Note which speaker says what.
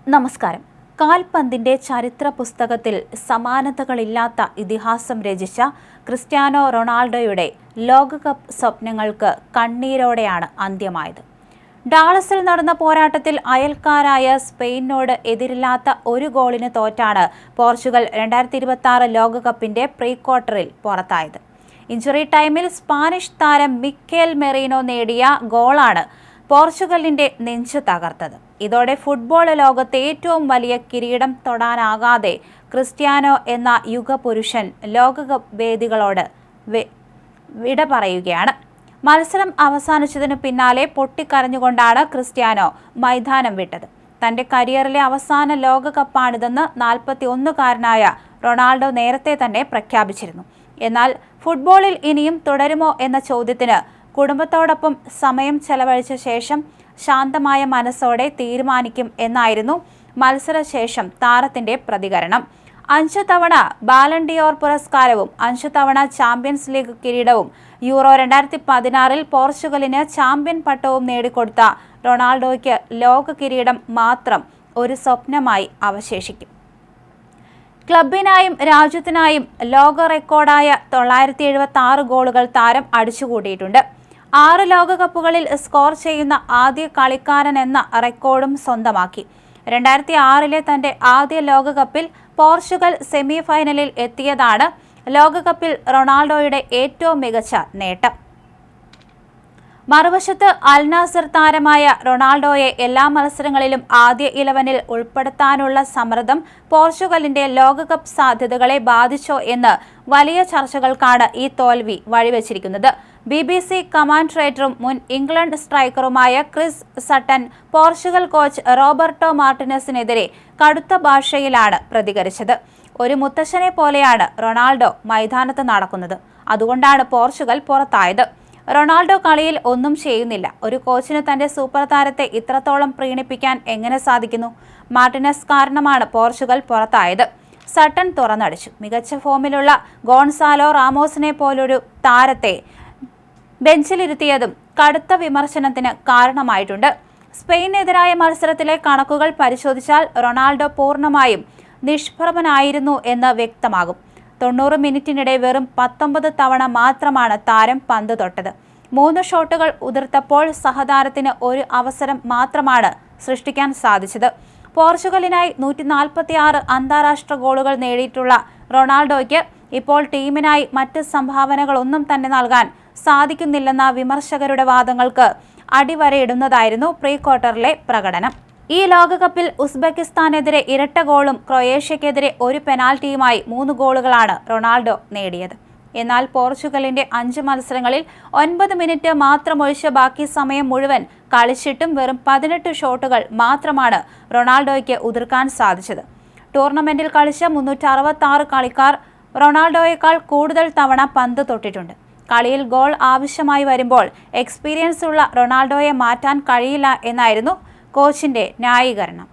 Speaker 1: നമസ്കാരം. കാൽപന്തിന്റെ ചരിത്ര പുസ്തകത്തിൽ സമാനതകളില്ലാത്ത ഇതിഹാസം രചിച്ച ക്രിസ്ത്യാനോ റൊണാൾഡോയുടെ ലോകകപ്പ് സ്വപ്നങ്ങൾക്ക് കണ്ണീരോടെയാണ് അന്ത്യമായത്. ഡാളസിൽ നടന്ന പോരാട്ടത്തിൽ അയൽക്കാരായ സ്പെയിനോട് എതിരില്ലാത്ത ഒരു ഗോളിന് തോറ്റാണ് പോർച്ചുഗൽ 2026 ലോകകപ്പിന്റെ പ്രീ ക്വാർട്ടറിൽ പുറത്തായത്. ഇഞ്ചുറി ടൈമിൽ സ്പാനിഷ് താരം മിക്കേൽ മെറീനോ നേടിയ ഗോളാണ് പോർച്ചുഗലിന്റെ നെഞ്ച് തകർത്തത്. ഇതോടെ ഫുട്ബോൾ ലോകത്തെ ഏറ്റവും വലിയ കിരീടം തൊടാനാകാതെ ക്രിസ്ത്യാനോ എന്ന യുഗപുരുഷൻ ലോകകപ്പ് വേദികളോട് വിട പറയുകയാണ്. മത്സരം അവസാനിച്ചതിനു പിന്നാലെ പൊട്ടിക്കരഞ്ഞുകൊണ്ടാണ് ക്രിസ്ത്യാനോ മൈതാനം വിട്ടത്. തന്റെ കരിയറിലെ അവസാന ലോകകപ്പാണിതെന്ന് 41-കാരനായ റൊണാൾഡോ നേരത്തെ തന്നെ പ്രഖ്യാപിച്ചിരുന്നു. എന്നാൽ ഫുട്ബോളിൽ ഇനിയും തുടരുമോ എന്ന ചോദ്യത്തിന് കുടുംബത്തോടൊപ്പം സമയം ചെലവഴിച്ച ശേഷം ശാന്തമായ മനസ്സോടെ തീരുമാനിക്കും എന്നായിരുന്നു മത്സരശേഷം താരത്തിന്റെ പ്രതികരണം. 5 തവണ ബാലൺ ഡിയോർ പുരസ്കാരവും 5 തവണ ചാമ്പ്യൻസ് ലീഗ് കിരീടവും യൂറോ 2016 പോർച്ചുഗലിന് ചാമ്പ്യൻ പട്ടവും നേടിക്കൊടുത്ത റൊണാൾഡോയ്ക്ക് ലോക കിരീടം മാത്രം ഒരു സ്വപ്നമായി അവശേഷിക്കും. ക്ലബിനായും രാജ്യത്തിനായും ലോക റെക്കോർഡായ 976 ഗോളുകൾ താരം അടിച്ചുകൂട്ടിയിട്ടുണ്ട്. 6 ലോകകപ്പുകളിൽ സ്കോർ ചെയ്യുന്ന ആദ്യ കളിക്കാരൻ എന്ന റെക്കോർഡും സ്വന്തമാക്കി. 2006 തന്റെ ആദ്യ ലോകകപ്പിൽ പോർച്ചുഗൽ സെമി ഫൈനലിൽ എത്തിയതാണ് ലോകകപ്പിൽ റൊണാൾഡോയുടെ ഏറ്റവും മികച്ച നേട്ടം. മറുവശത്ത് അൽ നാസർ താരമായ റൊണാൾഡോയെ എല്ലാ മത്സരങ്ങളിലും ആദ്യ 11-ൽ ഉൾപ്പെടുത്താനുള്ള സമ്മർദ്ദം പോർച്ചുഗലിന്റെ ലോകകപ്പ് സാധ്യതകളെ ബാധിച്ചോ എന്ന് വലിയ ചർച്ചകൾക്കാണ് ഈ തോൽവി വഴിവെച്ചിരിക്കുന്നത്. BBC കമാൻഡറേറ്ററും മുൻ ഇംഗ്ലണ്ട് സ്ട്രൈക്കറുമായ Chris Sutton Portugal coach Roberto മാർട്ടിനസിനെതിരെ കടുത്ത ഭാഷയിലാണ് പ്രതികരിച്ചത്. ഒരു മുത്തശ്ശനെ പോലെയാണ് റൊണാൾഡോ മൈതാനത്ത് നടക്കുന്നത്, അതുകൊണ്ടാണ് പോർച്ചുഗൽ പുറത്തായത്. റൊണാൾഡോ കളിയിൽ ഒന്നും ചെയ്യുന്നില്ല. ഒരു കോച്ചിന് തന്റെ സൂപ്പർ താരത്തെ ഇത്രത്തോളം പ്രീണിപ്പിക്കാൻ എങ്ങനെ സാധിക്കുന്നു? മാർട്ടിനസ് കാരണമാണ് പോർച്ചുഗൽ പുറത്തായത്. സട്ടൻ തുറന്നടിച്ചു. മികച്ച ഫോമിലുള്ള ഗോൺസാലോ റാമോസിനെ പോലൊരു താരത്തെ ബെഞ്ചിലിരുത്തിയതും കടുത്ത വിമർശനത്തിന് കാരണമായിട്ടുണ്ട്. സ്പെയിനെതിരായ മത്സരത്തിലെ കണക്കുകൾ പരിശോധിച്ചാൽ റൊണാൾഡോ പൂർണ്ണമായും നിഷ്പ്രഭനായിരുന്നു എന്ന് വ്യക്തമാകും. 90 മിനിറ്റിനിടെ വെറും 19 തവണ മാത്രമാണ് താരം പന്ത് തൊട്ടത്. 3 ഷോട്ടുകൾ ഉതിർത്തപ്പോൾ സഹതാരത്തിന് ഒരു അവസരം മാത്രമാണ് സൃഷ്ടിക്കാൻ സാധിച്ചത്. പോർച്ചുഗലിനായി 146 അന്താരാഷ്ട്ര ഗോളുകൾ നേടിയിട്ടുള്ള റൊണാൾഡോയ്ക്ക് ഇപ്പോൾ ടീമിനായി മറ്റ് സംഭാവനകളൊന്നും തന്നെ നൽകാൻ സാധിക്കുന്നില്ലെന്ന വിമർശകരുടെ വാദങ്ങൾക്ക് അടിവരയിടുന്നതായിരുന്നു പ്രീ ക്വാർട്ടറിലെ പ്രകടനം. ഈ ലോകകപ്പിൽ ഉസ്ബെക്കിസ്ഥാനെതിരെ ഇരട്ട ഗോളും ക്രൊയേഷ്യക്കെതിരെ ഒരു പെനാൽറ്റിയുമായി 3 ഗോളുകളാണ് റൊണാൾഡോ നേടിയത്. എന്നാൽ പോർച്ചുഗലിന്റെ 5 മത്സരങ്ങളിൽ 9 മിനിറ്റ് മാത്രമൊഴിച്ച് ബാക്കി സമയം മുഴുവൻ കളിച്ചിട്ടും വെറും 18 ഷോട്ടുകൾ മാത്രമാണ് റൊണാൾഡോയ്ക്ക് ഉതിർക്കാൻ സാധിച്ചത്. ടൂർണമെന്റിൽ കളിച്ച 366 കളിക്കാർ റൊണാൾഡോയേക്കാൾ കൂടുതൽ തവണ പന്ത് തൊട്ടിട്ടുണ്ട്. കളിയിൽ ഗോൾ ആവശ്യമായി വരുമ്പോൾ എക്സ്പീരിയൻസ് ഉള്ള റൊണാൾഡോയെ മാറ്റാൻ കഴിയില്ല എന്നായിരുന്നു കോച്ചിന്റെ ന്യായീകരണം.